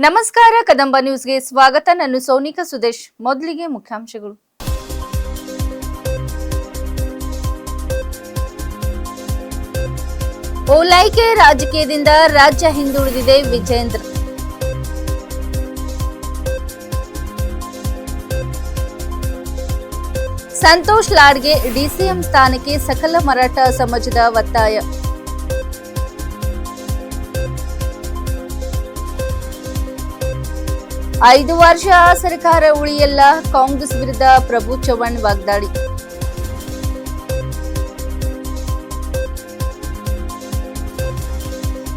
ನಮಸ್ಕಾರ ಕದಂಬ ನ್ಯೂಸ್ಗೆ ಸ್ವಾಗತ. ನಾನು ಸೋನಿಕಾ ಸುದೇಶ್. ಮೊದಲಿಗೆ ಮುಖ್ಯಾಂಶಗಳು. ಓಲೈಕೆ ರಾಜಕೀಯದಿಂದ ರಾಜ್ಯ ಹಿಂದುಳಿದಿದೆ ವಿಜೇಂದ್ರ. ಸಂತೋಷ್ ಲಾಡ್ಗೆ ಡಿಸಿಎಂ ಸ್ಥಾನಕ್ಕೆ ಸಕಲ ಮರಾಠ ಸಮಾಜದ ಒತ್ತಾಯ. ಐದು ವರ್ಷ ಸರ್ಕಾರ ಉಳಿಯಲ್ಲ, ಕಾಂಗ್ರೆಸ್ ವಿರುದ್ಧ ಪ್ರಭು ಚವ್ಹಾಣ್ ವಾಗ್ದಾಳಿ.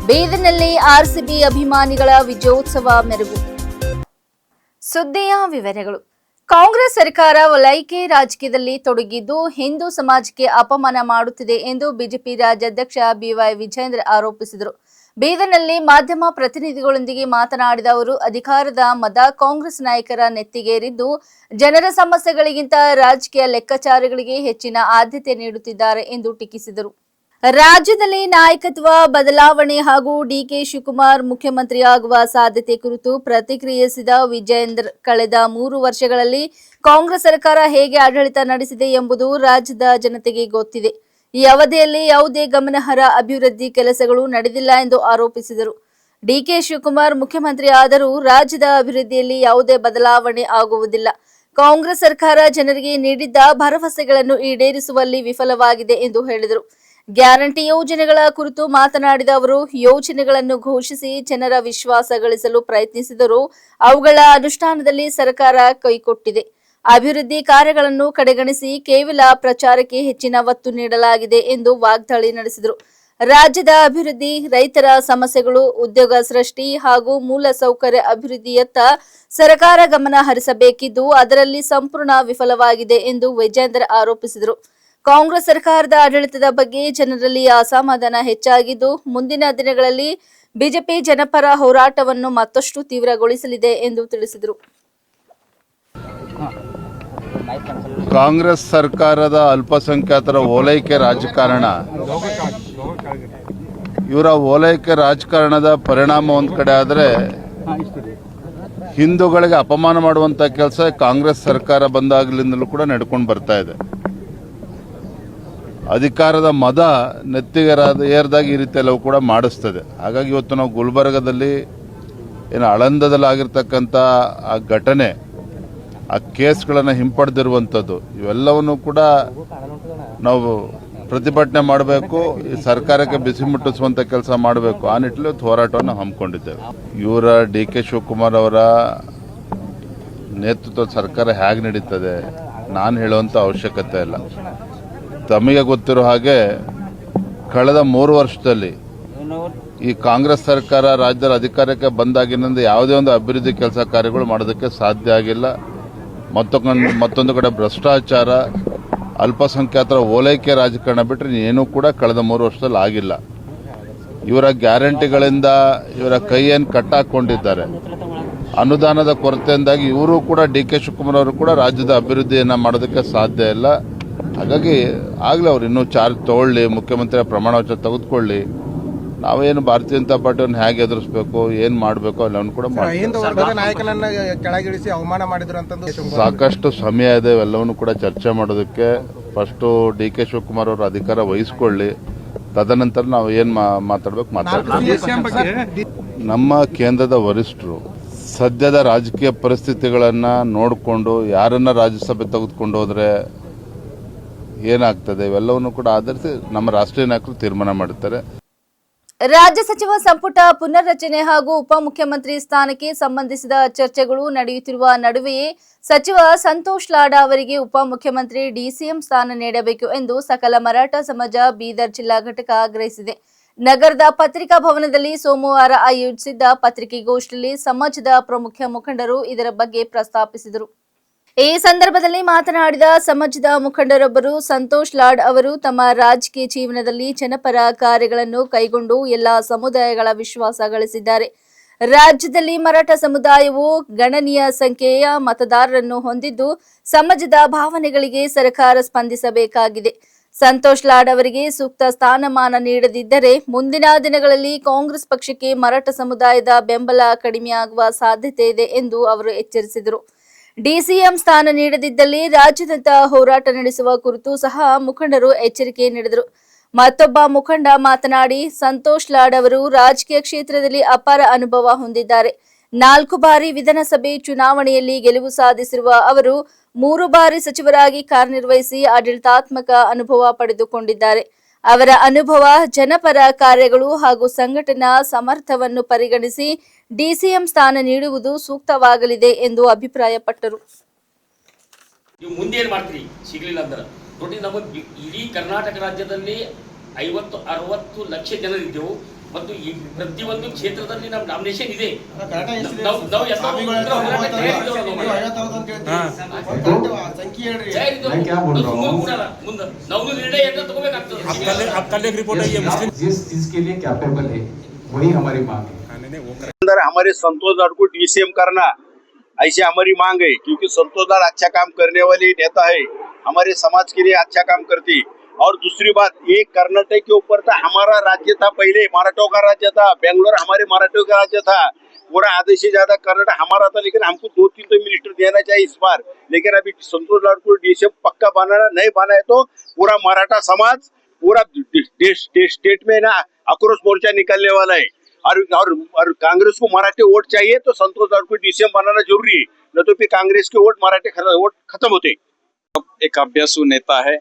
ಬೀದರ್ನಲ್ಲಿ ಆರ್ಸಿಬಿ ಅಭಿಮಾನಿಗಳ ವಿಜಯೋತ್ಸವ ಮೆರುಗು. ಸುದ್ದಿಯ ವಿವರಗಳು. ಕಾಂಗ್ರೆಸ್ ಸರ್ಕಾರ ವಲೈಕೆ ರಾಜಕೀಯದಲ್ಲಿ ತೊಡಗಿದ್ದು ಹಿಂದೂ ಸಮಾಜಕ್ಕೆ ಅಪಮಾನ ಮಾಡುತ್ತಿದೆ ಎಂದು ಬಿಜೆಪಿ ರಾಜ್ಯಾಧ್ಯಕ್ಷ ಬಿವೈ ವಿಜೇಂದ್ರ ಆರೋಪಿಸಿದರು. ಬೀದರ್ನಲ್ಲಿ ಮಾಧ್ಯಮ ಪ್ರತಿನಿಧಿಗಳೊಂದಿಗೆ ಮಾತನಾಡಿದ ಅವರು, ಅಧಿಕಾರದ ಮದ ಕಾಂಗ್ರೆಸ್ ನಾಯಕರ ನೆತ್ತಿಗೇರಿದ್ದು ಜನರ ಸಮಸ್ಯೆಗಳಿಗಿಂತ ರಾಜಕೀಯ ಲೆಕ್ಕಾಚಾರಗಳಿಗೆ ಹೆಚ್ಚಿನ ಆದ್ಯತೆ ನೀಡುತ್ತಿದ್ದಾರೆ ಎಂದು ಟೀಕಿಸಿದರು. ರಾಜ್ಯದಲ್ಲಿ ನಾಯಕತ್ವ ಬದಲಾವಣೆ ಹಾಗೂ ಡಿಕೆ ಶಿವಕುಮಾರ್ ಮುಖ್ಯಮಂತ್ರಿಯಾಗುವ ಸಾಧ್ಯತೆ ಕುರಿತು ಪ್ರತಿಕ್ರಿಯಿಸಿದ ವಿಜೇಂದ್ರ, ಕಳೆದ 3 ವರ್ಷಗಳಲ್ಲಿ ಕಾಂಗ್ರೆಸ್ ಸರ್ಕಾರ ಹೇಗೆ ಆಡಳಿತ ನಡೆಸಿದೆ ಎಂಬುದು ರಾಜ್ಯದ ಜನತೆಗೆ ಗೊತ್ತಿದೆ. ಈ ಅವಧಿಯಲ್ಲಿ ಯಾವುದೇ ಗಮನಾರ್ಹ ಅಭಿವೃದ್ಧಿ ಕೆಲಸಗಳು ನಡೆದಿಲ್ಲ ಎಂದು ಆರೋಪಿಸಿದರು. ಡಿಕೆ ಶಿವಕುಮಾರ್ ಮುಖ್ಯಮಂತ್ರಿ ಆದರೂ ರಾಜ್ಯದ ಅಭಿವೃದ್ಧಿಯಲ್ಲಿ ಯಾವುದೇ ಬದಲಾವಣೆ ಆಗುವುದಿಲ್ಲ. ಕಾಂಗ್ರೆಸ್ ಸರ್ಕಾರ ಜನರಿಗೆ ನೀಡಿದ್ದ ಭರವಸೆಗಳನ್ನು ಈಡೇರಿಸುವಲ್ಲಿ ವಿಫಲವಾಗಿದೆ ಎಂದು ಹೇಳಿದರು. ಗ್ಯಾರಂಟಿ ಯೋಜನೆಗಳ ಕುರಿತು ಮಾತನಾಡಿದ ಅವರು, ಯೋಜನೆಗಳನ್ನು ಘೋಷಿಸಿ ಜನರ ವಿಶ್ವಾಸ ಗಳಿಸಲು ಪ್ರಯತ್ನಿಸಿದರೂ ಅವುಗಳ ಅನುಷ್ಠಾನದಲ್ಲಿ ಸರ್ಕಾರ ಕೈಕೊಟ್ಟಿದೆ. ಅಭಿವೃದ್ಧಿ ಕಾರ್ಯಗಳನ್ನು ಕಡೆಗಣಿಸಿ ಕೇವಲ ಪ್ರಚಾರಕ್ಕೆ ಹೆಚ್ಚಿನ ಒತ್ತು ನೀಡಲಾಗಿದೆ ಎಂದು ವಾಗ್ದಾಳಿ ನಡೆಸಿದರು. ರಾಜ್ಯದ ಅಭಿವೃದ್ಧಿ, ರೈತರ ಸಮಸ್ಯೆಗಳು, ಉದ್ಯೋಗ ಸೃಷ್ಟಿ ಹಾಗೂ ಮೂಲ ಸೌಕರ್ಯ ಅಭಿವೃದ್ಧಿಯತ್ತ ಸರ್ಕಾರ ಗಮನ ಹರಿಸಬೇಕಿದ್ದು ಅದರಲ್ಲಿ ಸಂಪೂರ್ಣ ವಿಫಲವಾಗಿದೆ ಎಂದು ವಿಜೇಂದ್ರ ಆರೋಪಿಸಿದರು. ಕಾಂಗ್ರೆಸ್ ಸರ್ಕಾರದ ಆಡಳಿತದ ಬಗ್ಗೆ ಜನರಲ್ಲಿ ಅಸಮಾಧಾನ ಹೆಚ್ಚಾಗಿದ್ದು ಮುಂದಿನ ದಿನಗಳಲ್ಲಿ ಬಿಜೆಪಿ ಜನಪರ ಹೋರಾಟವನ್ನು ಮತ್ತಷ್ಟು ತೀವ್ರಗೊಳಿಸಲಿದೆ ಎಂದು ತಿಳಿಸಿದರು. ಕಾಂಗ್ರೆಸ್ ಸರ್ಕಾರದ ಅಲ್ಪಸಂಖ್ಯಾತರ ಓಲೈಕೆ ರಾಜಕಾರಣ, ಇವರ ಓಲೈಕೆ ರಾಜಕಾರಣದ ಪರಿಣಾಮ ಒಂದು ಕಡೆ ಆದರೆ ಹಿಂದೂಗಳಿಗೆ ಅಪಮಾನ ಮಾಡುವಂತ ಕೆಲಸ ಕಾಂಗ್ರೆಸ್ ಸರ್ಕಾರ ಬಂದಾಗಲಿಂದಲೂ ಕೂಡ ನಡ್ಕೊಂಡು ಬರ್ತಾ ಇದೆ. ಅಧಿಕಾರದ ಮದ ನೆತ್ತಿಗೆ ಏರ್ದಾಗ ಈ ರೀತಿ ಎಲ್ಲವೂ ಕೂಡ ಮಾಡಿಸ್ತದೆ. ಹಾಗಾಗಿ ಇವತ್ತು ನಾವು ಗುಲ್ಬರ್ಗದಲ್ಲಿ ಏನು ಆಳಂದದಲ್ಲಿ ಆಗಿರ್ತಕ್ಕಂಥ ಆ ಘಟನೆ, ಆ ಕೇಸ್ಗಳನ್ನು ಹಿಂಪಡೆದಿರುವಂಥದ್ದು, ಇವೆಲ್ಲವನ್ನು ಕೂಡ ನಾವು ಪ್ರತಿಭಟನೆ ಮಾಡಬೇಕು, ಈ ಸರ್ಕಾರಕ್ಕೆ ಬಿಸಿ ಮುಟ್ಟಿಸುವಂಥ ಕೆಲಸ ಮಾಡಬೇಕು. ಆ ನಿಟ್ಟಿನಲ್ಲಿ ಹೋರಾಟವನ್ನು ಹಮ್ಮಿಕೊಂಡಿದ್ದೇವೆ. ಇವರ ಡಿ ಕೆ ಶಿವಕುಮಾರ್ ಅವರ ನೇತೃತ್ವದ ಸರ್ಕಾರ ಹೇಗೆ ನಡೀತದೆ ನಾನು ಹೇಳುವಂಥ ಅವಶ್ಯಕತೆ ಇಲ್ಲ. ತಮಗೆ ಗೊತ್ತಿರೋ ಹಾಗೆ ಕಳೆದ 3 ವರ್ಷದಲ್ಲಿ ಈ ಕಾಂಗ್ರೆಸ್ ಸರ್ಕಾರ ರಾಜ್ಯದ ಅಧಿಕಾರಕ್ಕೆ ಬಂದಾಗಿನಿಂದ ಯಾವುದೇ ಒಂದು ಅಭಿವೃದ್ಧಿ ಕೆಲಸ ಕಾರ್ಯಗಳು ಮಾಡೋದಕ್ಕೆ ಸಾಧ್ಯ ಆಗಿಲ್ಲ. ಮತ್ತೊಂದು ಕಡೆ ಭ್ರಷ್ಟಾಚಾರ, ಅಲ್ಪಸಂಖ್ಯಾತರ ಓಲೈಕೆ ರಾಜಕಾರಣ ಬಿಟ್ಟರೆ ಏನೂ ಕೂಡ ಕಳೆದ 3 ವರ್ಷದಲ್ಲಿ ಆಗಿಲ್ಲ. ಇವರ ಗ್ಯಾರಂಟಿಗಳಿಂದ ಇವರ ಕೈಯನ್ನು ಕಟ್ಟಾಕೊಂಡಿದ್ದಾರೆ. ಅನುದಾನದ ಕೊರತೆಯಿಂದಾಗಿ ಇವರು ಕೂಡ ಡಿ ಕೆ ಶಿವಕುಮಾರ್ ಅವರು ಕೂಡ ರಾಜ್ಯದ ಅಭಿವೃದ್ಧಿಯನ್ನು ಮಾಡೋದಕ್ಕೆ ಸಾಧ್ಯ ಇಲ್ಲ. ಹಾಗಾಗಿ ಆಗಲೇ ಅವ್ರು ಇನ್ನೂ ಚಾರ್ಜ್ ತಗೊಳ್ಳಿ, ಮುಖ್ಯಮಂತ್ರಿ ಪ್ರಮಾಣ ವಚನ ತೆಗೆದುಕೊಳ್ಳಿ, ನಾವೇನು ಭಾರತೀಯ ಜನತಾ ಪಾರ್ಟಿಯನ್ನು ಹೇಗೆ ಎದುರಿಸಬೇಕು, ಏನು ಮಾಡಬೇಕು ಎಲ್ಲವನ್ನು ಕೂಡ ಸಾಕಷ್ಟು ಸಮಯ ಇದೆ. ಎಲ್ಲವನ್ನು ಕೂಡ ಚರ್ಚೆ ಮಾಡೋದಕ್ಕೆ ಫಸ್ಟು ಡಿ ಕೆ ಶಿವಕುಮಾರ್ ಅವರು ಅಧಿಕಾರ ವಹಿಸಿಕೊಳ್ಳಿ, ತದನಂತರ ನಾವು ಏನು ಮಾತಾಡಬೇಕು ಮಾತಾಡ್ತೀವಿ. ನಮ್ಮ ಕೇಂದ್ರದ ವರಿಷ್ಠರು ಸದ್ಯದ ರಾಜಕೀಯ ಪರಿಸ್ಥಿತಿಗಳನ್ನು ನೋಡಿಕೊಂಡು ಯಾರನ್ನ ರಾಜ್ಯಸಭೆ ತೆಗೆದುಕೊಂಡು ಹೋದ್ರೆ ಏನಾಗ್ತದೆ ಇವೆಲ್ಲವನ್ನು ಕೂಡ ಆಧರಿಸಿ ನಮ್ಮ ರಾಷ್ಟ್ರೀಯ ನಾಯಕರು ತೀರ್ಮಾನ ಮಾಡುತ್ತಾರೆ. ರಾಜ್ಯ ಸಚಿವ ಸಂಪುಟ ಪುನರ್ರಚನೆ ಹಾಗೂ ಉಪಮುಖ್ಯಮಂತ್ರಿ ಸ್ಥಾನಕ್ಕೆ ಸಂಬಂಧಿಸಿದ ಚರ್ಚೆಗಳು ನಡೆಯುತ್ತಿರುವ ನಡುವೆಯೇ ಸಚಿವ ಸಂತೋಷ್ ಲಾಡಾ ಅವರಿಗೆ ಉಪಮುಖ್ಯಮಂತ್ರಿ ಡಿಸಿಎಂ ಸ್ಥಾನ ನೀಡಬೇಕು ಎಂದು ಸಕಲ ಮರಾಠ ಸಮಾಜ ಬೀದರ್ ಜಿಲ್ಲಾ ಘಟಕ ಆಗ್ರಹಿಸಿದೆ. ನಗರದ ಪತ್ರಿಕಾ ಭವನದಲ್ಲಿ ಸೋಮವಾರ ಆಯೋಜಿಸಿದ್ದ ಪತ್ರಿಕೆಗೋಷ್ಠಿಯಲ್ಲಿ ಸಮಾಜದ ಪ್ರಮುಖ ಮುಖಂಡರು ಇದರ ಬಗ್ಗೆ ಪ್ರಸ್ತಾಪಿಸಿದರು. ಈ ಸಂದರ್ಭದಲ್ಲಿ ಮಾತನಾಡಿದ ಸಮಾಜದ ಮುಖಂಡರೊಬ್ಬರು, ಸಂತೋಷ್ ಲಾಡ್ ಅವರು ತಮ್ಮ ರಾಜಕೀಯ ಜೀವನದಲ್ಲಿ ಜನಪರ ಕಾರ್ಯಗಳನ್ನು ಕೈಗೊಂಡು ಎಲ್ಲಾ ಸಮುದಾಯಗಳ ವಿಶ್ವಾಸ ಗಳಿಸಿದ್ದಾರೆ. ರಾಜ್ಯದಲ್ಲಿ ಮರಾಠ ಸಮುದಾಯವು ಗಣನೀಯ ಸಂಖ್ಯೆಯ ಮತದಾರರನ್ನು ಹೊಂದಿದ್ದು ಸಮಾಜದ ಭಾವನೆಗಳಿಗೆ ಸರ್ಕಾರ ಸ್ಪಂದಿಸಬೇಕಾಗಿದೆ. ಸಂತೋಷ್ ಲಾಡ್ ಅವರಿಗೆ ಸೂಕ್ತ ಸ್ಥಾನಮಾನ ನೀಡದಿದ್ದರೆ ಮುಂದಿನ ದಿನಗಳಲ್ಲಿ ಕಾಂಗ್ರೆಸ್ ಪಕ್ಷಕ್ಕೆ ಮರಾಠ ಸಮುದಾಯದ ಬೆಂಬಲ ಕಡಿಮೆಯಾಗುವ ಸಾಧ್ಯತೆ ಇದೆ ಎಂದು ಅವರು ಎಚ್ಚರಿಸಿದರು. ಡಿಸಿಎಂ ಸ್ಥಾನ ನೀಡದಿದ್ದಲ್ಲಿ ರಾಜ್ಯಾದ್ಯಂತ ಹೋರಾಟ ನಡೆಸುವ ಕುರಿತು ಸಹ ಮುಖಂಡರು ಎಚ್ಚರಿಕೆ ನೀಡಿದರು. ಮತ್ತೊಬ್ಬ ಮುಖಂಡ ಮಾತನಾಡಿ, ಸಂತೋಷ್ ಲಾಡ್ ಅವರು ರಾಜಕೀಯ ಕ್ಷೇತ್ರದಲ್ಲಿ ಅಪಾರ ಅನುಭವ ಹೊಂದಿದ್ದಾರೆ. 4 ಬಾರಿ ವಿಧಾನಸಭೆ ಚುನಾವಣೆಯಲ್ಲಿ ಗೆಲುವು ಸಾಧಿಸಿರುವ ಅವರು 3 ಬಾರಿ ಸಚಿವರಾಗಿ ಕಾರ್ಯನಿರ್ವಹಿಸಿ ಆಡಳಿತಾತ್ಮಕ ಅನುಭವ ಪಡೆದುಕೊಂಡಿದ್ದಾರೆ. ಅವರ ಅನುಭವ, ಜನಪರ ಕಾರ್ಯಗಳು ಹಾಗೂ ಸಂಘಟನಾ ಸಮರ್ಥವನ್ನು ಪರಿಗಣಿಸಿ ಡಿಸಿಎಂ ಸ್ಥಾನ ನೀಡುವುದು ಸೂಕ್ತವಾಗಲಿದೆ ಎಂದು ಅಭಿಪ್ರಾಯಪಟ್ಟರು. ನೀವು ಮುಂದೆ ಏನು ಮಾಡ್ತೀರಿ ಸಿಗಲಿಲ್ಲ ಅಂದ್ರೆ ನೋಡಿ, ನಮ್ಮ ಇಡೀ ಕರ್ನಾಟಕ ರಾಜ್ಯದಲ್ಲಿ 50-60 ಲಕ್ಷ ಜನರಿದ್ದೆವು ಮತ್ತು ಈ ಪ್ರತಿಯೊಂದು ಕ್ಷೇತ್ರದಲ್ಲಿ ನಮ್ಮ ನಾಮಿನೇಷನ್ ಇದೆ. ನಾವು ನಿರ್ಣಯ ತಗೋಬೇಕಾಗ್ತದೆ. अंदर हमारे संतोष लाड को डीसीएम करना ऐसी हमारी मांग है, क्योंकि संतोष लाड अच्छा काम करने वाले नेता है, हमारे समाज के लिए अच्छा काम करती। और दूसरी बात, ये कर्नाटक के ऊपर था, हमारा राज्य था, पहले मराठों का राज्य था, बेंगलोर हमारे मराठों का राज्य था, पूरा आधे से ज्यादा कर्नाटक हमारा था। लेकिन हमको 2-3 तो मिनिस्टर देना चाहिए इस बार। लेकिन अभी संतोष लाड को डीसीएम पक्का बनाना नहीं बना है तो पूरा मराठा समाज पूरा स्टेट में ना आक्रोश मोर्चा निकलने वाला है। और कांग्रेस को मराठी वोट चाहिए तो संतोष लाड को डीसीएम बनाना जरूरी है, न तो फिर कांग्रेस के वोट मराठी वोट खत्म होते। एक अभ्यासु नेता है,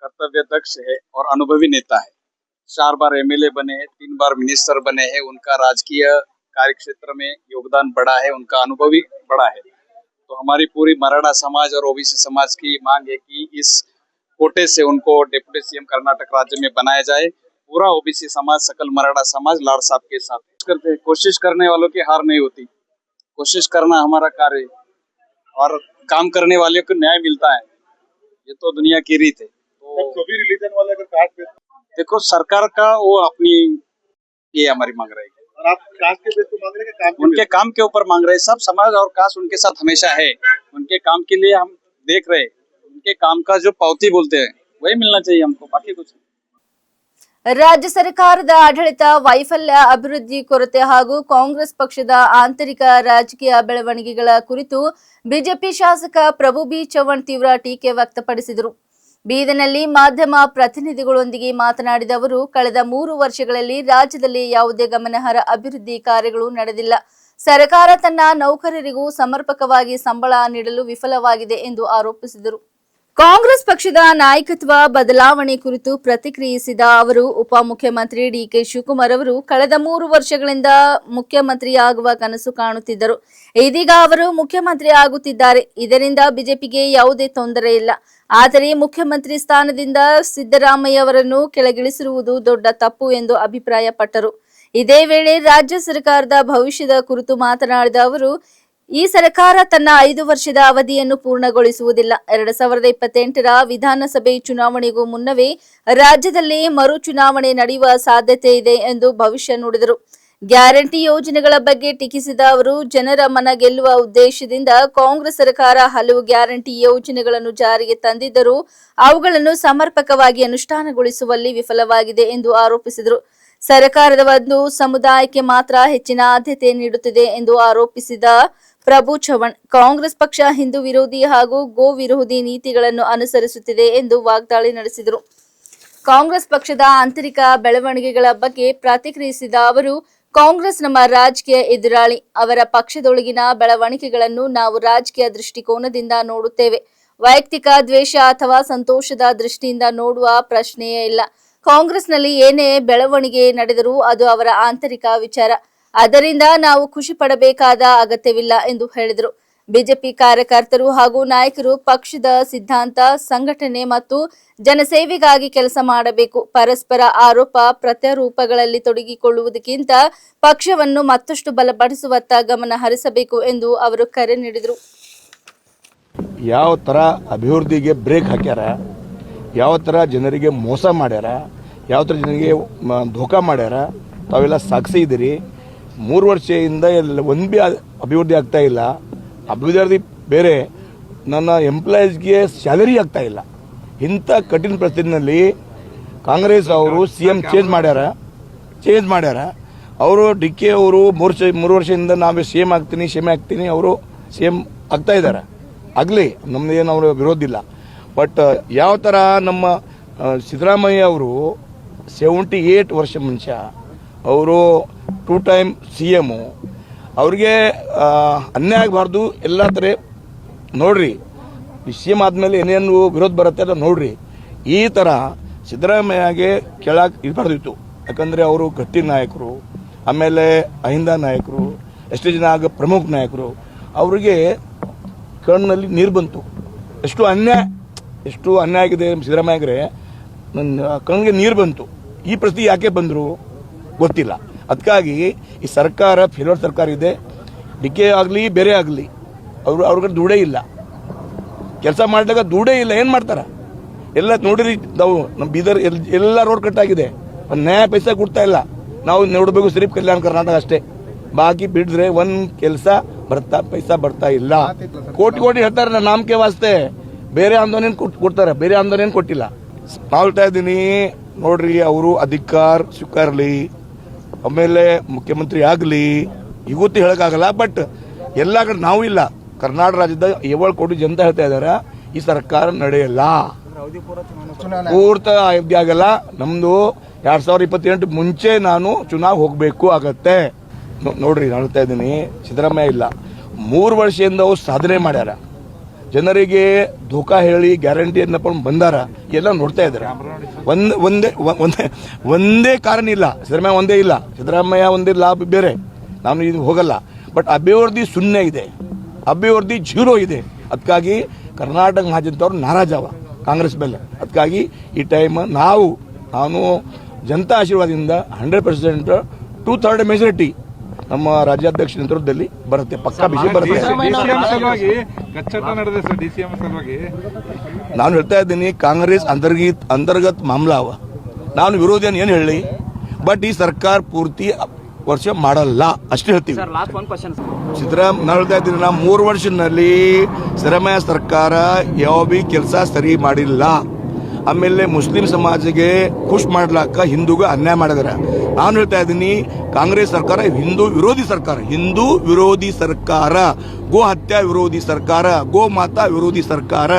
कर्तव्य दक्ष है और अनुभवी नेता है। 4 बार एमएलए बने हैं, 3 बार मिनिस्टर बने हैं। उनका राजकीय कार्यक्षेत्र में योगदान बड़ा है, उनका अनुभव भी बड़ा है। तो हमारी पूरी मराठा समाज और ओबीसी समाज की मांग है कि इस कोटे से उनको डिप्टी सीएम कर्नाटक राज्य में बनाया जाए। पूरा ओबीसी समाज, सकल मराठा समाज लाड साहब के साथ करते हैं। कोशिश करने वालों की हार नहीं होती, कोशिश करना हमारा कार्य और काम करने वाले को न्याय मिलता है, ये तो दुनिया की रीत है। तो सभी रिलीजन वाले का कास्ट पे देखो, सरकार का वो अपनी, ये हमारी मांग रहेगी। और आप कास्ट के बेस पे मांग रहे हैं, काम उनके काम के ऊपर मांग रहे हैं। सब समाज और कास्ट उनके साथ हमेशा है, उनके काम के लिए हम देख रहे हैं। उनके काम का जो पावती बोलते हैं वही मिलना चाहिए हमको, बाकी कुछ नहीं। ರಾಜ್ಯ ಸರ್ಕಾರದ ಆಡಳಿತ ವೈಫಲ್ಯ, ಅಭಿವೃದ್ಧಿ ಕೊರತೆ ಹಾಗೂ ಕಾಂಗ್ರೆಸ್ ಪಕ್ಷದ ಆಂತರಿಕ ರಾಜಕೀಯ ಬೆಳವಣಿಗೆಗಳ ಕುರಿತು ಬಿಜೆಪಿ ಶಾಸಕ ಪ್ರಭು ಬಿ ಚವ್ಹಾಣ್ ತೀವ್ರ ಟೀಕೆ ವ್ಯಕ್ತಪಡಿಸಿದರು. ಬೀದರ್ನಲ್ಲಿ ಮಾಧ್ಯಮ ಪ್ರತಿನಿಧಿಗಳೊಂದಿಗೆ ಮಾತನಾಡಿದ ಅವರು, ಕಳೆದ 3 ವರ್ಷಗಳಲ್ಲಿ ರಾಜ್ಯದಲ್ಲಿ ಯಾವುದೇ ಗಮನಾರ್ಹ ಅಭಿವೃದ್ಧಿ ಕಾರ್ಯಗಳು ನಡೆದಿಲ್ಲ. ಸರ್ಕಾರ ತನ್ನ ನೌಕರರಿಗೂ ಸಮರ್ಪಕವಾಗಿ ಸಂಬಳ ನೀಡಲು ವಿಫಲವಾಗಿದೆ ಎಂದು ಆರೋಪಿಸಿದರು. ಕಾಂಗ್ರೆಸ್ ಪಕ್ಷದ ನಾಯಕತ್ವ ಬದಲಾವಣೆ ಕುರಿತು ಪ್ರತಿಕ್ರಿಯಿಸಿದ ಅವರು, ಉಪಮುಖ್ಯಮಂತ್ರಿ ಡಿಕೆ ಶಿವಕುಮಾರ್ ಅವರು ಕಳೆದ 3 ವರ್ಷಗಳಿಂದ ಮುಖ್ಯಮಂತ್ರಿಯಾಗುವ ಕನಸು ಕಾಣುತ್ತಿದ್ದರು. ಇದೀಗ ಅವರು ಮುಖ್ಯಮಂತ್ರಿ ಆಗುತ್ತಿದ್ದಾರೆ. ಇದರಿಂದ ಬಿಜೆಪಿಗೆ ಯಾವುದೇ ತೊಂದರೆ ಇಲ್ಲ. ಆದರೆ ಮುಖ್ಯಮಂತ್ರಿ ಸ್ಥಾನದಿಂದ ಸಿದ್ದರಾಮಯ್ಯ ಅವರನ್ನು ಕೆಳಗಿಳಿಸಿರುವುದು ದೊಡ್ಡ ತಪ್ಪು ಎಂದು ಅಭಿಪ್ರಾಯಪಟ್ಟರು. ಇದೇ ವೇಳೆ ರಾಜ್ಯ ಸರ್ಕಾರದ ಭವಿಷ್ಯದ ಕುರಿತು ಮಾತನಾಡಿದ ಅವರು, ಈ ಸರ್ಕಾರ ತನ್ನ 5 ವರ್ಷದ ಅವಧಿಯನ್ನು ಪೂರ್ಣಗೊಳಿಸುವುದಿಲ್ಲ. 2028ರ ವಿಧಾನಸಭೆ ಚುನಾವಣೆಗೂ ಮುನ್ನವೇ ರಾಜ್ಯದಲ್ಲಿ ಮರು ಚುನಾವಣೆ ನಡೆಯುವ ಸಾಧ್ಯತೆ ಇದೆ ಎಂದು ಭವಿಷ್ಯ ನುಡಿದರು. ಗ್ಯಾರಂಟಿ ಯೋಜನೆಗಳ ಬಗ್ಗೆ ಟೀಕಿಸಿದ ಅವರು, ಜನರ ಮನ ಗೆಲ್ಲುವ ಉದ್ದೇಶದಿಂದ ಕಾಂಗ್ರೆಸ್ ಸರ್ಕಾರ ಹಲವು ಗ್ಯಾರಂಟಿ ಯೋಜನೆಗಳನ್ನು ಜಾರಿಗೆ ತಂದಿದ್ದರೂ ಅವುಗಳನ್ನು ಸಮರ್ಪಕವಾಗಿ ಅನುಷ್ಠಾನಗೊಳಿಸುವಲ್ಲಿ ವಿಫಲವಾಗಿದೆ ಎಂದು ಆರೋಪಿಸಿದರು. ಸರ್ಕಾರದ ಒಂದು ಸಮುದಾಯಕ್ಕೆ ಮಾತ್ರ ಹೆಚ್ಚಿನ ಆದ್ಯತೆ ನೀಡುತ್ತಿದೆ ಎಂದು ಆರೋಪಿಸಿದ ಪ್ರಭು ಚವ್ಹಾಣ್, ಕಾಂಗ್ರೆಸ್ ಪಕ್ಷ ಹಿಂದೂ ವಿರೋಧಿ ಹಾಗೂ ಗೋ ವಿರೋಧಿ ನೀತಿಗಳನ್ನು ಅನುಸರಿಸುತ್ತಿದೆ ಎಂದು ವಾಗ್ದಾಳಿ ನಡೆಸಿದರು. ಕಾಂಗ್ರೆಸ್ ಪಕ್ಷದ ಆಂತರಿಕ ಬೆಳವಣಿಗೆಗಳ ಬಗ್ಗೆ ಪ್ರತಿಕ್ರಿಯಿಸಿದ ಅವರು, ಕಾಂಗ್ರೆಸ್ ನಮ್ಮ ರಾಜಕೀಯ ಎದುರಾಳಿ. ಅವರ ಪಕ್ಷದೊಳಗಿನ ಬೆಳವಣಿಗೆಗಳನ್ನು ನಾವು ರಾಜಕೀಯ ದೃಷ್ಟಿಕೋನದಿಂದ ನೋಡುತ್ತೇವೆ. ವೈಯಕ್ತಿಕ ದ್ವೇಷ ಅಥವಾ ಸಂತೋಷದ ದೃಷ್ಟಿಯಿಂದ ನೋಡುವ ಪ್ರಶ್ನೆಯೇ ಇಲ್ಲ. ಕಾಂಗ್ರೆಸ್ನಲ್ಲಿ ಏನೇ ಬೆಳವಣಿಗೆ ನಡೆದರೂ ಅದು ಅವರ ಆಂತರಿಕ ವಿಚಾರ. ಅದರಿಂದ ನಾವು ಖುಷಿ ಪಡಬೇಕಾದ ಅಗತ್ಯವಿಲ್ಲ ಎಂದು ಹೇಳಿದರು. ಬಿಜೆಪಿ ಕಾರ್ಯಕರ್ತರು ಹಾಗೂ ನಾಯಕರು ಪಕ್ಷದ ಸಿದ್ಧಾಂತ, ಸಂಘಟನೆ ಮತ್ತು ಜನಸೇವೆಗಾಗಿ ಕೆಲಸ ಮಾಡಬೇಕು. ಪರಸ್ಪರ ಆರೋಪ ಪ್ರತ್ಯಾರೋಪಗಳಲ್ಲಿ ತೊಡಗಿಕೊಳ್ಳುವುದಕ್ಕಿಂತ ಪಕ್ಷವನ್ನು ಮತ್ತಷ್ಟು ಬಲಪಡಿಸುವತ್ತ ಗಮನ ಹರಿಸಬೇಕು ಎಂದು ಅವರು ಕರೆ ನೀಡಿದರು. ಯಾವ ಥರ ಅಭಿವೃದ್ಧಿಗೆ ಬ್ರೇಕ್ ಹಾಕ್ಯಾರ, ಯಾವ ಥರ ಜನರಿಗೆ ಮೋಸ ಮಾಡ್ಯಾರ, ಯಾವ ಥರ ಜನರಿಗೆ ಧೋಕಾ ಮಾಡ್ಯಾರ, ತಾವೆಲ್ಲ ಸಾಕ್ಷಿ ಇದ್ದೀರಿ. 3 ವರ್ಷದಿಂದ ಒಂದು ಭೀ ಅಭಿವೃದ್ಧಿ ಆಗ್ತಾ ಇಲ್ಲ. ಅಭಿವೃದ್ಧಿ ಬೇರೆ, ನನ್ನ ಎಂಪ್ಲಾಯೀಸ್ಗೆ ಸ್ಯಾಲರಿ ಆಗ್ತಾ ಇಲ್ಲ. ಇಂಥ ಕಠಿಣ ಪರಿಸ್ಥಿತಿನಲ್ಲಿ ಕಾಂಗ್ರೆಸ್ ಅವರು CM ಚೇಂಜ್ ಮಾಡ್ಯಾರ ಅವರು ಡಿ ಕೆ ಅವರು 3 ವರ್ಷದಿಂದ ನಾವು CM ಆಗ್ತೀನಿ ಅವರು CM ಆಗ್ತಾ ಇದ್ದಾರೆ. ಆಗಲಿ, ನಮ್ಮದೇನು ಅವರು ವಿರೋಧ ಇಲ್ಲ. ಬಟ್ ಯಾವ ಥರ ನಮ್ಮ ಸಿದ್ದರಾಮಯ್ಯ ಅವರು 78 ವರ್ಷ ಮನುಷ್ಯ, ಅವರು 2 ಟೈಮ್ CM, ಅವ್ರಿಗೆ ಅನ್ಯಾಯ ಆಗಬಾರ್ದು. ಎಲ್ಲ ಥರ ನೋಡ್ರಿ, CM ಆದಮೇಲೆ ಏನೇನು ವಿರೋಧ ಬರುತ್ತೆ ಅಂತ ನೋಡ್ರಿ. ಈ ಥರ ಸಿದ್ದರಾಮಯ್ಯಗೆ ಕೆಳಗೆ ಇರಬಾರ್ದಿತ್ತು. ಯಾಕಂದರೆ ಅವರು ಗಟ್ಟಿ ನಾಯಕರು, ಆಮೇಲೆ ಅಹಿಂದ ನಾಯಕರು, ಎಷ್ಟೋ ಜನ ಆಗ ಪ್ರಮುಖ ನಾಯಕರು. ಅವರಿಗೆ ಕಣ್ಣಲ್ಲಿ ನೀರು ಬಂತು. ಎಷ್ಟು ಅನ್ಯಾಯ ಆಗಿದೆ ಸಿದ್ದರಾಮಯ್ಯಗೆ, ನನ್ನ ಕಣ್ಣಿಗೆ ನೀರು ಬಂತು. ಈ ಪರಿಸ್ಥಿತಿ ಯಾಕೆ ಬಂದರು ಗೊತ್ತಿಲ್ಲ. ಅದಕ್ಕಾಗಿ ಈ ಸರ್ಕಾರ ಫೇಲ್ಯೂರ್ ಸರ್ಕಾರ ಇದೆ. ಡಿ ಕೆ ಆಗಲಿ ಬೇರೆ ಆಗಲಿ ಅವ್ರಿಗೆ ದುಡೇ ಇಲ್ಲ, ಕೆಲಸ ಮಾಡಿದಾಗ ದುಡೇ ಇಲ್ಲ. ಏನು ಮಾಡ್ತಾರೆ ಎಲ್ಲ ನೋಡಿರಿ. ನಾವು ನಮ್ಮ ಬೀದರ್ ಎಲ್ಲ ರೋಡ್ ಕಟ್ಟಾಗಿದೆ, ಒಂದು ನ್ಯಾಯ ಪೈಸಾ ಕೊಡ್ತಾ ಇಲ್ಲ. ನಾವು ನೋಡಬೇಕು ಸಿರಿಪ್ ಕಲ್ಯಾಣ ಕರ್ನಾಟಕ ಅಷ್ಟೇ, ಬಾಕಿ ಬಿಡಿದ್ರೆ ಒಂದು ಕೆಲಸ ಪೈಸಾ ಬರ್ತಾ ಇಲ್ಲ. ಕೋಟಿ ಹೇಳ್ತಾರೆ ನನ್ನ ನಾಮಕೆ ವಾಸ್ತೆ, ಬೇರೆ ಆಂದೋಲನ ಕೊಡ್ತಾರೆ, ಬೇರೆ ಆಂದೋಲನ ಕೊಟ್ಟಿಲ್ಲ. ನಾವು ಹೇಳ್ತಾ ಇದ್ದೀನಿ ನೋಡ್ರಿ, ಅವರು ಅಧಿಕಾರ ಸ್ವೀಕಾರಲಿ, ಆಮೇಲೆ ಮುಖ್ಯಮಂತ್ರಿ ಆಗಲಿ, ಇವತ್ತು ಹೇಳೋಕ್ಕಾಗಲ್ಲ. ಬಟ್ ಎಲ್ಲ ಕಡೆ ನಾವು ಇಲ್ಲ, ಕರ್ನಾಟಕ ರಾಜ್ಯದ 7 ಕೋಟಿ ಜನತೆ ಹೇಳ್ತಾ ಇದ್ದಾರೆ ಈ ಸರ್ಕಾರ ನಡೆಯಲ್ಲ, ಪೂರ್ತ ಅವಧಿ ಆಗಲ್ಲ. ನಮ್ದು 2028 ಮುಂಚೆ ನಾನು ಚುನಾವ್ ಹೋಗಬೇಕು ಆಗತ್ತೆ. ನೋಡ್ರಿ, ನಾನು ಹೇಳ್ತಾ ಇದ್ದೀನಿ, ಸಿದ್ದರಾಮಯ್ಯ ಇಲ್ಲ, 3 ವರ್ಷದಿಂದ ಅವ್ರು ಸಾಧನೆ ಮಾಡ್ಯಾರ, ಜನರಿಗೆ ಧೋಕಾ ಹೇಳಿ ಗ್ಯಾರಂಟಿ ಅನ್ನಪ್ಪ ಬಂದಾರ, ಎಲ್ಲ ನೋಡ್ತಾ ಇದ್ದಾರೆ. ಒಂದೇ ಕಾರಣ ಇಲ್ಲ, ಸಿದ್ದರಾಮಯ್ಯ ಒಂದೇ ಇಲ್ಲ, ಸಿದ್ದರಾಮಯ್ಯ ಒಂದೇ ಲಾಭ ಬೇರೆ, ನಾನು ಇದು ಹೋಗಲ್ಲ. ಬಟ್ ಅಭಿವೃದ್ಧಿ ಶೂನ್ಯ ಇದೆ, ಅಭಿವೃದ್ಧಿ 0 ಇದೆ. ಅದಕ್ಕಾಗಿ ಕರ್ನಾಟಕ ಮಹಾಜನತವ್ರು ನಾರಾಜವ ಕಾಂಗ್ರೆಸ್ ಮೇಲೆ. ಅದಕ್ಕಾಗಿ ಈ ಟೈಮ್ ನಾನು ಜನತಾ ಆಶೀರ್ವಾದದಿಂದ 100% 2/3 ಮೆಜಾರಿಟಿ ನಮ್ಮ ರಾಜ್ಯಾಧ್ಯಕ್ಷ ನೇತೃತ್ವದಲ್ಲಿ ಬರುತ್ತೆ, ಪಕ್ಕಾ ವಿಷಯ ಬರುತ್ತೆ. ನಾನು ಹೇಳ್ತಾ ಇದ್ದೀನಿ, ಕಾಂಗ್ರೆಸ್ ಅಂತರ್ಗತ ಮಾಮಲ ಅವ, ನಾನು ವಿರೋಧಿಯನ್ನು ಏನು ಹೇಳಿ. ಬಟ್ ಈ ಸರ್ಕಾರ ಪೂರ್ತಿ ವರ್ಷ ಮಾಡಲ್ಲ ಅಷ್ಟೇ ಹೇಳ್ತೀವಿ. ನಾನು ಹೇಳ್ತಾ ಇದ್ದೀನಿ, ನಾವು 3 ವರ್ಷದಲ್ಲಿ ಸಿದ್ದರಾಮಯ್ಯ ಸರ್ಕಾರ ಯಾವ ಬಿ ಕೆಲಸ ಸರಿ ಮಾಡಿಲ್ಲ. ಆಮೇಲೆ ಮುಸ್ಲಿಂ ಸಮಾಜಕ್ಕೆ ಖುಷ್ ಮಾಡ್ಲಾಕ ಹಿಂದೂಗೆ ಅನ್ಯಾಯ ಮಾಡಿದಾರೆ. ನಾನು ಹೇಳ್ತಾ ಇದ್ದೀನಿ, ಕಾಂಗ್ರೆಸ್ ಸರ್ಕಾರ ಹಿಂದೂ ವಿರೋಧಿ ಸರ್ಕಾರ, ಗೋ ಹತ್ಯಾ ವಿರೋಧಿ ಸರ್ಕಾರ, ಗೋ ಮಾತಾ ವಿರೋಧಿ ಸರ್ಕಾರ.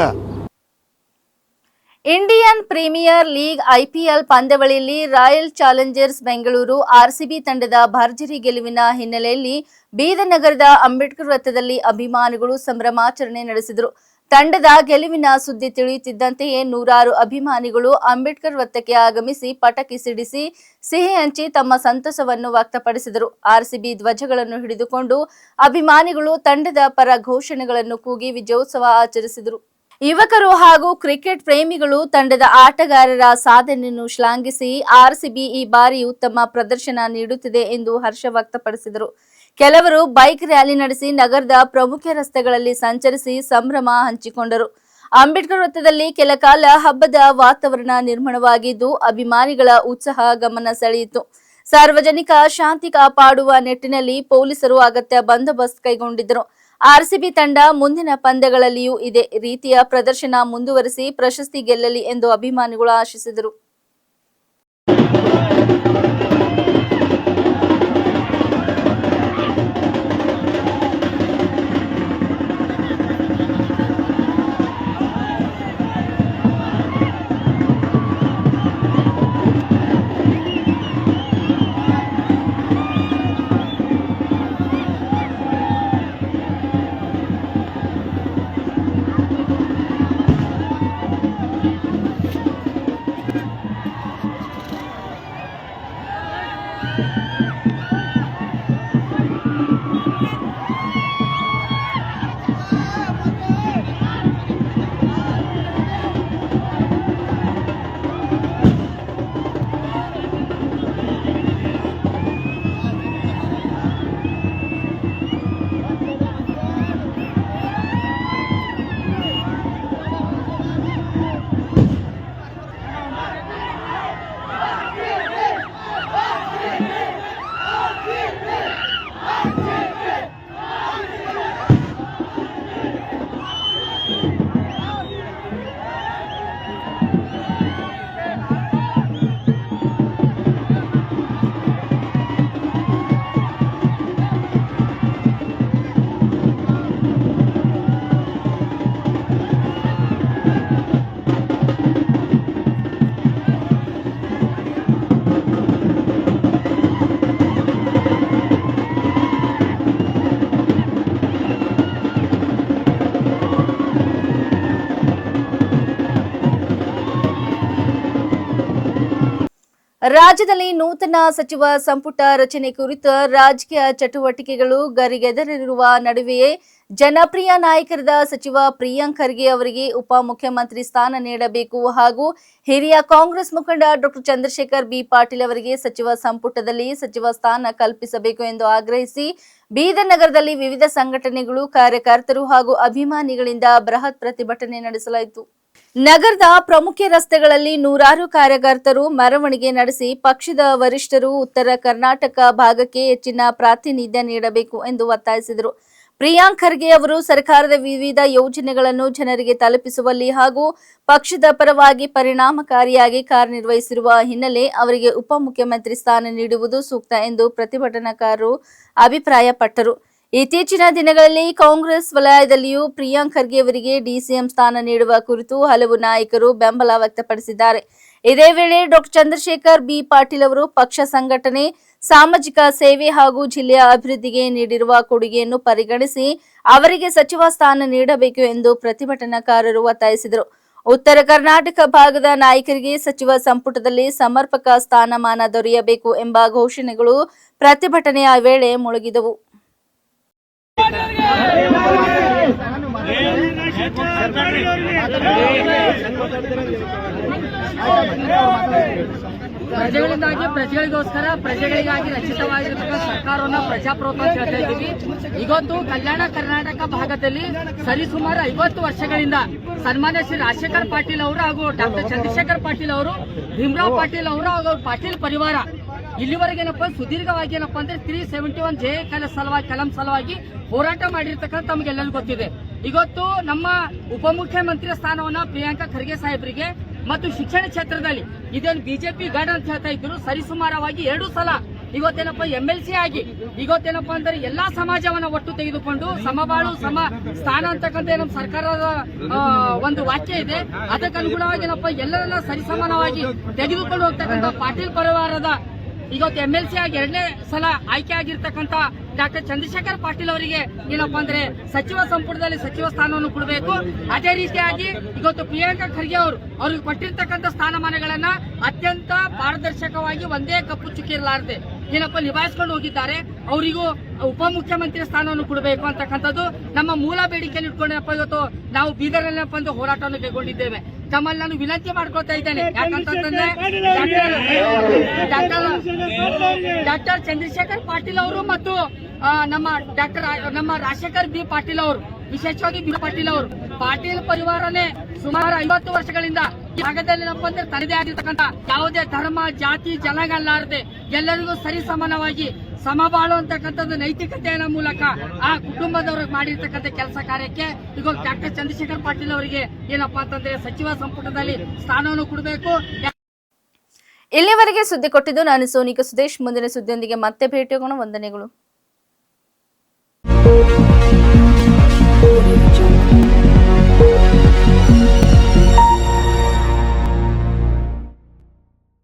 ಇಂಡಿಯನ್ ಪ್ರೀಮಿಯರ್ ಲೀಗ್ IPL ಪಂದ್ಯಾವಳಿಯಲ್ಲಿ ರಾಯಲ್ ಚಾಲೆಂಜರ್ಸ್ ಬೆಂಗಳೂರು RCB ತಂಡದ ಭರ್ಜರಿ ಗೆಲುವಿನ ಹಿನ್ನೆಲೆಯಲ್ಲಿ ಬೀದರ್ ನಗರದ ಅಂಬೇಡ್ಕರ್ ವೃತ್ತದಲ್ಲಿ ಅಭಿಮಾನಿಗಳು ಸಂಭ್ರಮಾಚರಣೆ ನಡೆಸಿದರು. ತಂಡದ ಗೆಲುವಿನ ಸುದ್ದಿ ತಿಳಿಯುತ್ತಿದ್ದಂತೆಯೇ ನೂರಾರು ಅಭಿಮಾನಿಗಳು ಅಂಬೇಡ್ಕರ್ ವೃತ್ತಕ್ಕೆ ಆಗಮಿಸಿ ಪಟಾಕಿ ಸಿಡಿಸಿ ಸಿಹಿ ಹಂಚಿ ತಮ್ಮ ಸಂತಸವನ್ನು ವ್ಯಕ್ತಪಡಿಸಿದರು. RCB ಧ್ವಜಗಳನ್ನು ಹಿಡಿದುಕೊಂಡು ಅಭಿಮಾನಿಗಳು ತಂಡದ ಪರ ಘೋಷಣೆಗಳನ್ನು ಕೂಗಿ ವಿಜಯೋತ್ಸವ ಆಚರಿಸಿದರು. ಯುವಕರು ಹಾಗೂ ಕ್ರಿಕೆಟ್ ಪ್ರೇಮಿಗಳು ತಂಡದ ಆಟಗಾರರ ಸಾಧನೆಯನ್ನು ಶ್ಲಾಘಿಸಿ RCB ಈ ಬಾರಿ ಉತ್ತಮ ಪ್ರದರ್ಶನ ನೀಡುತ್ತಿದೆ ಎಂದು ಹರ್ಷ ವ್ಯಕ್ತಪಡಿಸಿದರು. ಕೆಲವರು ಬೈಕ್ ರ್ಯಾಲಿ ನಡೆಸಿ ನಗರದ ಪ್ರಮುಖ ರಸ್ತೆಗಳಲ್ಲಿ ಸಂಚರಿಸಿ ಸಂಭ್ರಮ ಹಂಚಿಕೊಂಡರು. ಅಂಬೇಡ್ಕರ್ ವೃತ್ತದಲ್ಲಿ ಕೆಲಕಾಲ ಹಬ್ಬದ ವಾತಾವರಣ ನಿರ್ಮಾಣವಾಗಿದ್ದು ಅಭಿಮಾನಿಗಳ ಉತ್ಸಾಹ ಗಮನ ಸೆಳೆಯಿತು. ಸಾರ್ವಜನಿಕ ಶಾಂತಿ ಕಾಪಾಡುವ ನಿಟ್ಟಿನಲ್ಲಿ ಪೊಲೀಸರು ಅಗತ್ಯ ಬಂದೋಬಸ್ತ್ ಕೈಗೊಂಡಿದ್ದರು. RCB ತಂಡ ಮುಂದಿನ ಪಂದ್ಯಗಳಲ್ಲಿಯೂ ಇದೇ ರೀತಿಯ ಪ್ರದರ್ಶನ ಮುಂದುವರಿಸಿ ಪ್ರಶಸ್ತಿ ಗೆಲ್ಲಲಿ ಎಂದು ಅಭಿಮಾನಿಗಳು ಆಶಿಸಿದರು. ರಾಜ್ಯದಲ್ಲಿ ನೂತನ ಸಚಿವ ಸಂಪುಟ ರಚನೆ ಕುರಿತ ರಾಜಕೀಯ ಚಟುವಟಿಕೆಗಳು ಗರಿಗೆದರಿರುವ ನಡುವೆಯೇ ಜನಪ್ರಿಯ ನಾಯಕರಾದ ಸಚಿವ ಪ್ರಿಯಾಂಕ್ ಖರ್ಗೆ ಅವರಿಗೆ ಉಪಮುಖ್ಯಮಂತ್ರಿ ಸ್ಥಾನ ನೀಡಬೇಕು ಹಾಗೂ ಹಿರಿಯ ಕಾಂಗ್ರೆಸ್ ಮುಖಂಡ ಡಾಕ್ಟರ್ ಚಂದ್ರಶೇಖರ್ ಬಿ ಪಾಟೀಲ್ ಅವರಿಗೆ ಸಚಿವ ಸಂಪುಟದಲ್ಲಿ ಸಚಿವ ಸ್ಥಾನ ಕಲ್ಪಿಸಬೇಕು ಎಂದು ಆಗ್ರಹಿಸಿ ಬೀದರ್ ನಗರದಲ್ಲಿ ವಿವಿಧ ಸಂಘಟನೆಗಳು, ಕಾರ್ಯಕರ್ತರು ಹಾಗೂ ಅಭಿಮಾನಿಗಳಿಂದ ಬೃಹತ್ ಪ್ರತಿಭಟನೆ ನಡೆಸಲಾಯಿತು. ನಗರದ ಪ್ರಮುಖ ರಸ್ತೆಗಳಲ್ಲಿ ನೂರಾರು ಕಾರ್ಯಕರ್ತರು ಮೆರವಣಿಗೆ ನಡೆಸಿ ಪಕ್ಷದ ವರಿಷ್ಠರು ಉತ್ತರ ಕರ್ನಾಟಕ ಭಾಗಕ್ಕೆ ಹೆಚ್ಚಿನ ಪ್ರಾತಿನಿಧ್ಯ ನೀಡಬೇಕು ಎಂದು ಒತ್ತಾಯಿಸಿದರು. ಪ್ರಿಯಾಂಕ್ ಖರ್ಗೆ ಅವರು ಸರ್ಕಾರದ ವಿವಿಧ ಯೋಜನೆಗಳನ್ನು ಜನರಿಗೆ ತಲುಪಿಸುವಲ್ಲಿ ಹಾಗೂ ಪಕ್ಷದ ಪರವಾಗಿ ಪರಿಣಾಮಕಾರಿಯಾಗಿ ಕಾರ್ಯನಿರ್ವಹಿಸಿರುವ ಹಿನ್ನೆಲೆ ಅವರಿಗೆ ಉಪಮುಖ್ಯಮಂತ್ರಿ ಸ್ಥಾನ ನೀಡುವುದು ಸೂಕ್ತ ಎಂದು ಪ್ರತಿಭಟನಾಕಾರರು ಅಭಿಪ್ರಾಯಪಟ್ಟರು. ಇತ್ತೀಚಿನ ದಿನಗಳಲ್ಲಿ ಕಾಂಗ್ರೆಸ್ ವಲಯದಲ್ಲಿಯೂ ಪ್ರಿಯಾಂಕ್ ಖರ್ಗೆ ಅವರಿಗೆ ಡಿಸಿಎಂ ಸ್ಥಾನ ನೀಡುವ ಕುರಿತು ಹಲವು ನಾಯಕರು ಬೆಂಬಲ ವ್ಯಕ್ತಪಡಿಸಿದ್ದಾರೆ. ಇದೇ ವೇಳೆ ಡಾಕ್ಟರ್ ಚಂದ್ರಶೇಖರ್ ಬಿ ಪಾಟೀಲ್ ಅವರು ಪಕ್ಷ ಸಂಘಟನೆ, ಸಾಮಾಜಿಕ ಸೇವೆ ಹಾಗೂ ಜಿಲ್ಲೆಯ ಅಭಿವೃದ್ಧಿಗೆ ನೀಡಿರುವ ಕೊಡುಗೆಯನ್ನು ಪರಿಗಣಿಸಿ ಅವರಿಗೆ ಸಚಿವ ಸ್ಥಾನ ನೀಡಬೇಕು ಎಂದು ಪ್ರತಿಭಟನಾಕಾರರು ಒತ್ತಾಯಿಸಿದರು. ಉತ್ತರ ಕರ್ನಾಟಕ ಭಾಗದ ನಾಯಕರಿಗೆ ಸಚಿವ ಸಂಪುಟದಲ್ಲಿ ಸಮರ್ಪಕ ಸ್ಥಾನಮಾನ ದೊರೆಯಬೇಕು ಎಂಬ ಘೋಷಣೆಗಳು ಪ್ರತಿಭಟನೆಯ ವೇಳೆ ಮೊಳಗಿದವು. ಪ್ರಜೆಗಳಿಂದಾಗಿ ಪ್ರಜೆಗಳಿಗೋಸ್ಕರ ಪ್ರಜೆಗಳಿಗಾಗಿ ರಚಿತವಾಗಿರತಕ್ಕ ಸರ್ಕಾರವನ್ನು ಪ್ರಜಾಪ್ರಭುತ್ವ ಅಂತ ಹೇಳ್ತಾ ಇದ್ದೀವಿ. ಇವತ್ತು ಕಲ್ಯಾಣ ಕರ್ನಾಟಕ ಭಾಗದಲ್ಲಿ ಸರಿಸುಮಾರು 50 ವರ್ಷಗಳಿಂದ ಸನ್ಮಾನ್ಯ ಶ್ರೀ ರಾಜಶೇಖರ್ ಪಾಟೀಲ್ ಅವರು ಹಾಗೂ ಡಾಕ್ಟರ್ ಚಂದ್ರಶೇಖರ್ ಪಾಟೀಲ್ ಅವರು, ಭೀಮರಾವ್ ಪಾಟೀಲ್ ಅವರು ಹಾಗೂ ಪಾಟೀಲ್ ಪರಿವಾರ ಇಲ್ಲಿವರೆಗೆ ಸುದೀರ್ಘವಾಗಿ ಏನಪ್ಪಾ ಅಂದ್ರೆ 371 ಜೆ ಕಲಂ ಸಲುವಾಗಿ ಹೋರಾಟ ಮಾಡಿರ್ತಕ್ಕಂಥ ತಮಗೆಲ್ಲರಿಗೂ ಗೊತ್ತಿದೆ. ಇವತ್ತು ನಮ್ಮ ಉಪಮುಖ್ಯಮಂತ್ರಿ ಸ್ಥಾನವನ್ನ ಪ್ರಿಯಾಂಕ ಖರ್ಗೆ ಸಾಹೇಬರಿಗೆ ಮತ್ತು ಶಿಕ್ಷಣ ಕ್ಷೇತ್ರದಲ್ಲಿ ಇದೇನು ಬಿಜೆಪಿ ಗಡ್ ಅಂತ ಹೇಳ್ತಾ ಇದ್ರು, ಸರಿಸುಮಾರವಾಗಿ 2 ಸಲ ಇವತ್ತೇನಪ್ಪ MLC ಆಗಿ ಇವತ್ತೇನಪ್ಪ ಅಂದ್ರೆ ಎಲ್ಲಾ ಸಮಾಜವನ್ನ ಒಟ್ಟು ತೆಗೆದುಕೊಂಡು ಸಮಬಾಳು ಸಮ ಸ್ಥಾನ ಅಂತಕ್ಕಂಥ ನಮ್ಮ ಸರ್ಕಾರದ ಒಂದು ವಾಕ್ಯ ಇದೆ. ಅದಕ್ಕೆ ಅನುಗುಣವಾಗಿ ಏನಪ್ಪ ಎಲ್ಲರನ್ನ ಸರಿಸಮಾನವಾಗಿ ತೆಗೆದುಕೊಂಡು ಹೋಗ್ತಕ್ಕಂಥ ಪಾಟೀಲ್ ಪರಿವಾರದ ಇವತ್ತು MLC ಆಗಿ 2ನೇ ಸಲ ಆಯ್ಕೆ ಆಗಿರ್ತಕ್ಕಂಥ ಡಾಕ್ಟರ್ ಚಂದ್ರಶೇಖರ್ ಪಾಟೀಲ್ ಅವರಿಗೆ ಏನಪ್ಪಾ ಅಂದ್ರೆ ಸಚಿವ ಸಂಪುಟದಲ್ಲಿ ಸಚಿವ ಸ್ಥಾನವನ್ನು ಕೊಡಬೇಕು. ಅದೇ ರೀತಿಯಾಗಿ ಇವತ್ತು ಪ್ರಿಯಾಂಕ ಖರ್ಗೆ ಅವರು ಅವ್ರಿಗೆ ಕೊಟ್ಟಿರ್ತಕ್ಕಂಥ ಸ್ಥಾನಮಾನಗಳನ್ನ ಅತ್ಯಂತ ಪಾರದರ್ಶಕವಾಗಿ ಒಂದೇ ಕಪ್ಪು ಚುಕ್ಕಿ ಇರಲಾರದೆ ಏನಪ್ಪ ನಿಭಾಯಿಸಿಕೊಂಡು ಹೋಗಿದ್ದಾರೆ. ಅವರಿಗೂ ಉಪಮುಖ್ಯಮಂತ್ರಿ ಸ್ಥಾನವನ್ನು ಕೊಡಬೇಕು ಅಂತಕ್ಕಂಥದ್ದು ನಮ್ಮ ಮೂಲ ಬೇಡಿಕೆಯನ್ನು ಇಟ್ಕೊಂಡಪ್ಪ ಇವತ್ತು ನಾವು ಬೀದರ್ನಲ್ಲಿ ಒಂದು ಹೋರಾಟವನ್ನು ಕೈಗೊಂಡಿದ್ದೇವೆ. ತಮ್ಮಲ್ಲಿ ನಾನು ವಿನಂತಿ ಮಾಡ್ಕೊಳ್ತಾ ಇದ್ದೇನೆ. ಯಾಕಂತಂದ್ರೆ ಡಾಕ್ಟರ್ ಚಂದ್ರಶೇಖರ್ ಪಾಟೀಲ್ ಅವರು ಮತ್ತು ನಮ್ಮ ರಾಜಶೇಖರ್ ಬಿ ಪಾಟೀಲ್ ಅವರು, ವಿಶೇಷವಾಗಿ ಬಿ ಪಾಟೀಲ್ ಅವರು, ಪಾಟೀಲ್ ಪರಿವಾರನೇ ಸುಮಾರು 50 ವರ್ಷಗಳಿಂದ ಈ ಭಾಗದಲ್ಲಿ ಏನಪ್ಪಾ ಅಂದ್ರೆ ತನ್ನದೇ ಆಗಿರ್ತಕ್ಕಂಥ ಯಾವುದೇ ಧರ್ಮ, ಜಾತಿ, ಜನಾಂಗ ಅಲ್ಲಾರದೆ ಎಲ್ಲರಿಗೂ ಸರಿ ಸಮಾನವಾಗಿ ಸಮಬಾಳು ಅಂತಕ್ಕಂಥದ್ದು ನೈತಿಕತೆಯ ಮೂಲಕ ಆ ಕುಟುಂಬದವ್ರಿಗೆ ಮಾಡಿರ್ತಕ್ಕಂಥ ಕೆಲಸ ಕಾರ್ಯಕ್ಕೆ ಈಗ ಡಾಕ್ಟರ್ ಚಂದ್ರಶೇಖರ್ ಪಾಟೀಲ್ ಅವರಿಗೆ ಏನಪ್ಪಾ ಅಂತಂದ್ರೆ ಸಚಿವ ಸಂಪುಟದಲ್ಲಿ ಸ್ಥಾನವನ್ನು ಕೊಡಬೇಕು. ಇಲ್ಲಿವರೆಗೆ ಸುದ್ದಿ ಕೊಟ್ಟಿದ್ದು ನಾನು ಸೋನಿಕಾ ಸುದೇಶ್. ಮುಂದಿನ ಸುದ್ದಿಯೊಂದಿಗೆ ಮತ್ತೆ ಭೇಟಿಯಾಗೋಣ. ವಂದನೆಗಳು.